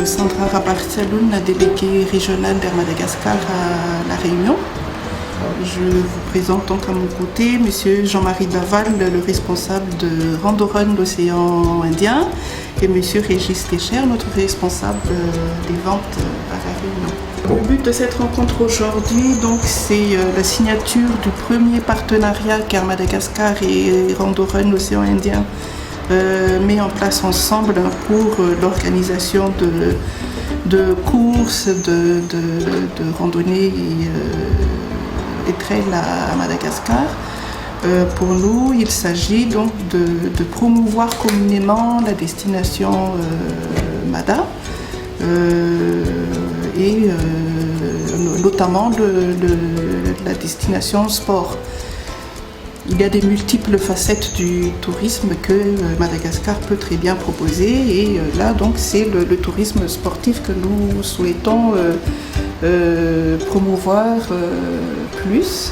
Sandra Rabartialoun, la déléguée régionale d'Air Madagascar à La Réunion. Je vous présente donc à mon côté M. Jean-Marie Daval, le responsable de Randorun, l'océan Indien, et M. Régis Técher, notre responsable des ventes à La Réunion. Le but de cette rencontre aujourd'hui, donc, c'est la signature du premier partenariat qu'Air Madagascar et Randorun, l'océan Indien, met en place ensemble pour l'organisation de courses, de randonnées et trails à Madagascar. Pour nous, il s'agit donc de promouvoir communément la destination Mada et notamment la destination sport. Il y a des multiples facettes du tourisme que Madagascar peut très bien proposer et là donc c'est le tourisme sportif que nous souhaitons promouvoir plus.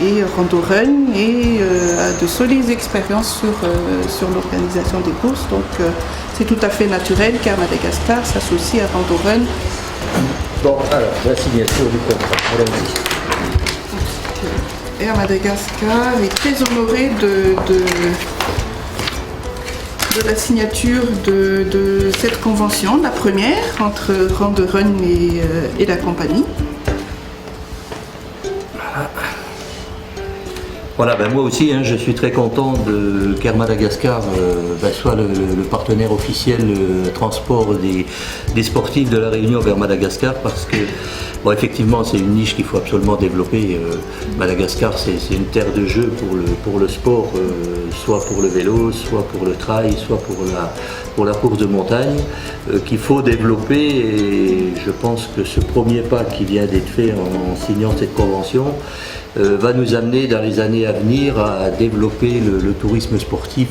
Et Randorun a de solides expériences sur l'organisation des courses, donc c'est tout à fait naturel qu'Air Madagascar s'associe à Randorun. Bon, alors, la signature du contrat. Air Madagascar est très honoré de la signature de cette convention, la première entre Randorun et la compagnie. Voilà, moi aussi, je suis très content qu'Air Madagascar soit le partenaire officiel transport des sportifs de La Réunion vers Madagascar parce que, effectivement, c'est une niche qu'il faut absolument développer. Madagascar, c'est une terre de jeu pour le sport, soit pour le vélo, soit pour le trail, soit pour la course de montagne, qu'il faut développer et je pense que ce premier pas qui vient d'être fait en signant cette convention va nous amener dans les années à venir à développer le tourisme sportif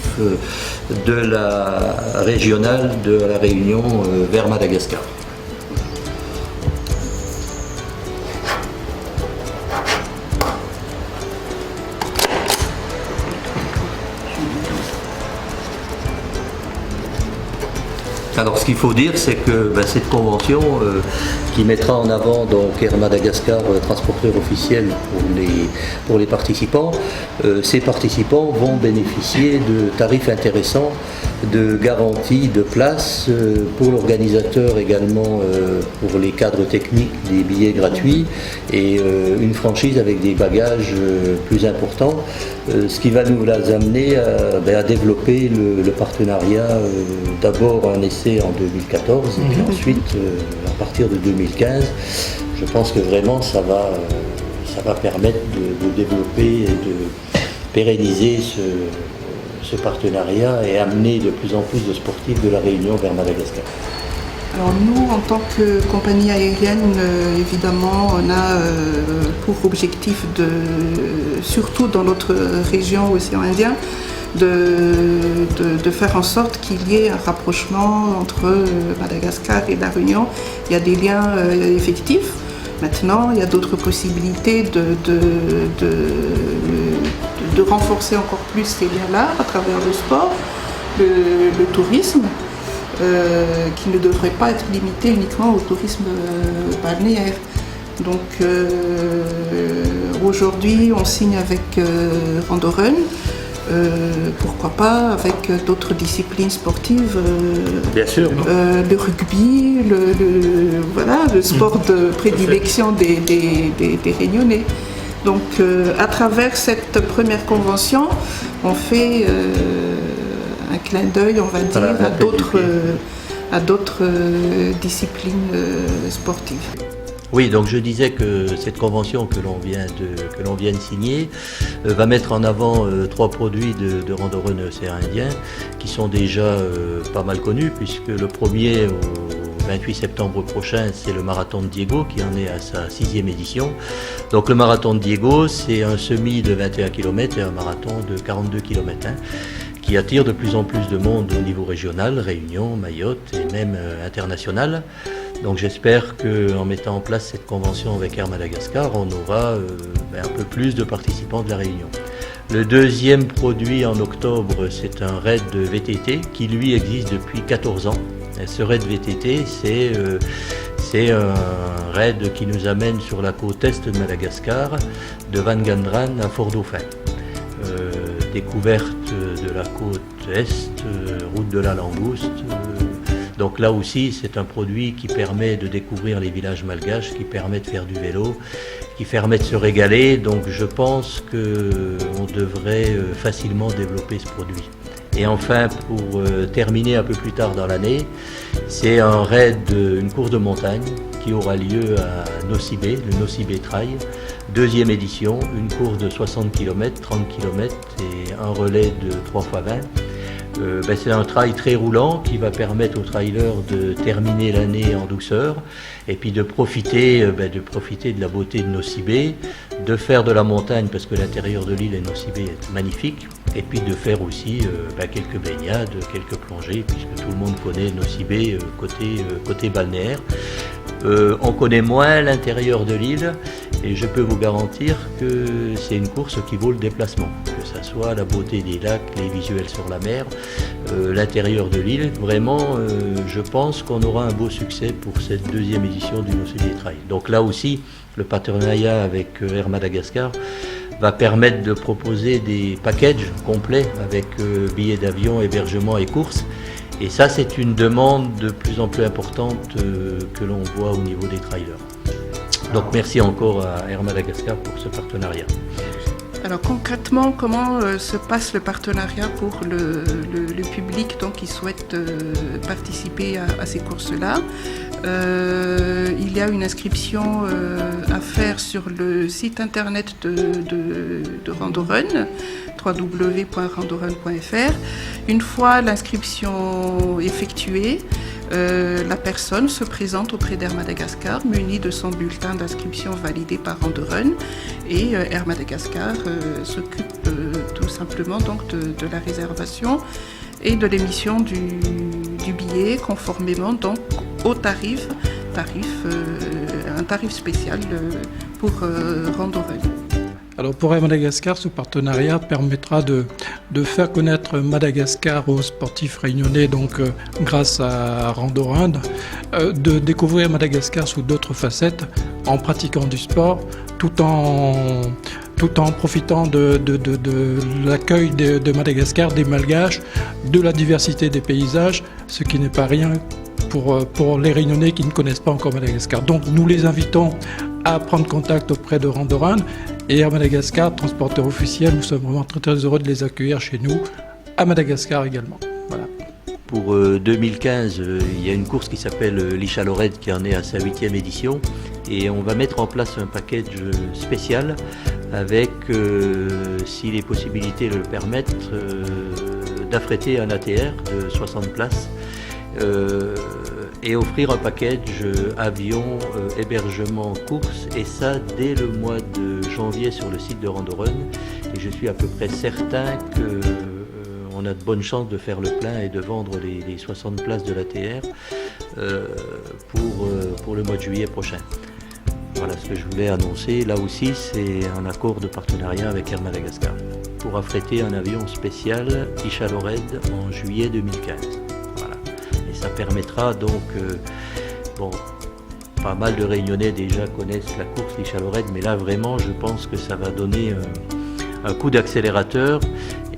de la régionale de La Réunion vers Madagascar. Alors ce qu'il faut dire, c'est que cette convention qui mettra en avant donc Air Madagascar, transporteur officiel pour les participants, ces participants vont bénéficier de tarifs intéressants, de garanties de place pour l'organisateur également pour les cadres techniques, des billets gratuits et une franchise avec des bagages plus importants, ce qui va nous amener à développer le partenariat, d'abord un essai en 2014 et puis ensuite à partir de 2015, je pense que vraiment ça va permettre de développer et de pérenniser ce partenariat et amener de plus en plus de sportifs de La Réunion vers Madagascar. Alors nous, en tant que compagnie aérienne, évidemment, on a pour objectif surtout dans notre région océan Indien, de faire en sorte qu'il y ait un rapprochement entre Madagascar et La Réunion. Il y a des liens effectifs. Maintenant, il y a d'autres possibilités de renforcer encore plus ces liens-là à travers le sport, le tourisme, qui ne devrait pas être limité uniquement au tourisme balnéaire. Donc aujourd'hui, on signe avec Randorun. Pourquoi pas avec d'autres disciplines sportives, bien sûr, le rugby, le sport de prédilection des Réunionnais. Donc à travers cette première convention, on fait un clin d'œil, on va dire, à d'autres disciplines sportives. Oui, donc je disais que cette convention que l'on vient de signer va mettre en avant 3 produits de Randorun océan Indien qui sont déjà pas mal connus puisque le premier au 28 septembre prochain c'est le marathon de Diego qui en est à sa 6e édition. Donc le marathon de Diego c'est un semi de 21 km et un marathon de 42 km. Qui attire de plus en plus de monde au niveau régional, Réunion, Mayotte et même international. Donc j'espère qu'en mettant en place cette convention avec Air Madagascar, on aura un peu plus de participants de la Réunion. Le deuxième produit en octobre, c'est un raid de VTT qui lui existe depuis 14 ans Et ce raid VTT, c'est un raid qui nous amène sur la côte est de Madagascar, de Van Gandran à Fort-Dauphin. Découverte de la côte est, route de la Langouste. Donc là aussi, c'est un produit qui permet de découvrir les villages malgaches, qui permet de faire du vélo, qui permet de se régaler. Donc je pense qu'on devrait facilement développer ce produit. Et enfin, pour terminer un peu plus tard dans l'année, c'est un raid, une course de montagne qui aura lieu à Nossi Bé, le Nossi Bé Trail, deuxième édition, une course de 60 km, 30 km et un relais de 3x20. C'est un trail très roulant qui va permettre aux trailers de terminer l'année en douceur et puis de profiter de la beauté de Nossi Bé, de faire de la montagne parce que l'intérieur de l'île et Nossi Bé est magnifique, et puis de faire aussi quelques baignades, quelques plongées, puisque tout le monde connaît Nossi Bé côté balnéaire. On connaît moins l'intérieur de l'île et je peux vous garantir que c'est une course qui vaut le déplacement, que ce soit la beauté des lacs, les visuels sur la mer, l'intérieur de l'île. Vraiment, je pense qu'on aura un beau succès pour cette deuxième édition du Nossi Bé Trail. Donc là aussi, le partenariat avec Air Madagascar va permettre de proposer des packages complets avec billets d'avion, hébergement et courses. Et ça, c'est une demande de plus en plus importante que l'on voit au niveau des trailers. Donc merci encore à Air Madagascar pour ce partenariat. Alors concrètement, comment se passe le partenariat pour le public donc, qui souhaite participer à ces courses-là? Il y a une inscription à faire sur le site internet de Randorun, www.randorun.fr. Une fois l'inscription effectuée, la personne se présente auprès d'Air Madagascar munie de son bulletin d'inscription validé par Randorun et Air Madagascar s'occupe tout simplement donc de la réservation et de l'émission du billet conformément donc au un tarif spécial pour Randorun. Alors pour Air Madagascar, ce partenariat permettra de faire connaître Madagascar aux sportifs réunionnais, donc grâce à Randorun, de découvrir Madagascar sous d'autres facettes, en pratiquant du sport, tout en profitant de l'accueil de Madagascar, des Malgaches, de la diversité des paysages, ce qui n'est pas rien pour les Réunionnais qui ne connaissent pas encore Madagascar. Donc nous les invitons à prendre contact auprès de Randorun et Air Madagascar, transporteur officiel. Nous sommes vraiment très très heureux de les accueillir chez nous, à Madagascar également. Voilà. Pour 2015, il y a une course qui s'appelle l'Ichalored qui en est à sa 8e édition et on va mettre en place un package spécial avec, si les possibilités le permettent, d'affréter un ATR de 60 places et offrir un package avion, hébergement, course, et ça dès le mois de janvier sur le site de Randorun. Et je suis à peu près certain qu'on a de bonnes chances de faire le plein et de vendre les 60 places de l'ATR pour le mois de juillet prochain. Voilà ce que je voulais annoncer. Là aussi, c'est un accord de partenariat avec Air Madagascar pour affréter un avion spécial Ichalored en juillet 2015. Voilà. Et ça permettra donc, pas mal de Réunionnais déjà connaissent la course Ichalored, mais là vraiment, je pense que ça va donner un coup d'accélérateur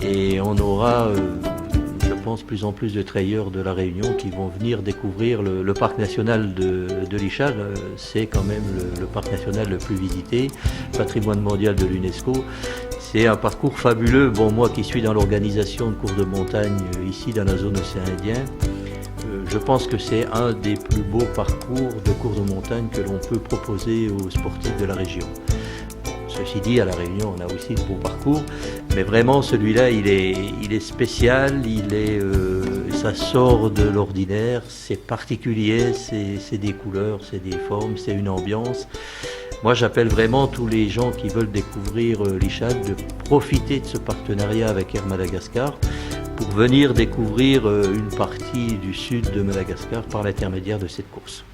et on aura, je pense, plus en plus de trailleurs de la Réunion qui vont venir découvrir le parc national de l'Ichal. C'est quand même le parc national le plus visité, patrimoine mondial de l'UNESCO. C'est un parcours fabuleux. Bon, moi qui suis dans l'organisation de courses de montagne ici dans la zone océan Indien, je pense que c'est un des plus beaux parcours de courses de montagne que l'on peut proposer aux sportifs de la région. Ceci dit, à La Réunion, on a aussi de beaux parcours, mais vraiment celui-là, il est spécial, ça sort de l'ordinaire, c'est particulier, c'est des couleurs, c'est des formes, c'est une ambiance. Moi, j'appelle vraiment tous les gens qui veulent découvrir l'Ichal de profiter de ce partenariat avec Air Madagascar pour venir découvrir une partie du sud de Madagascar par l'intermédiaire de cette course.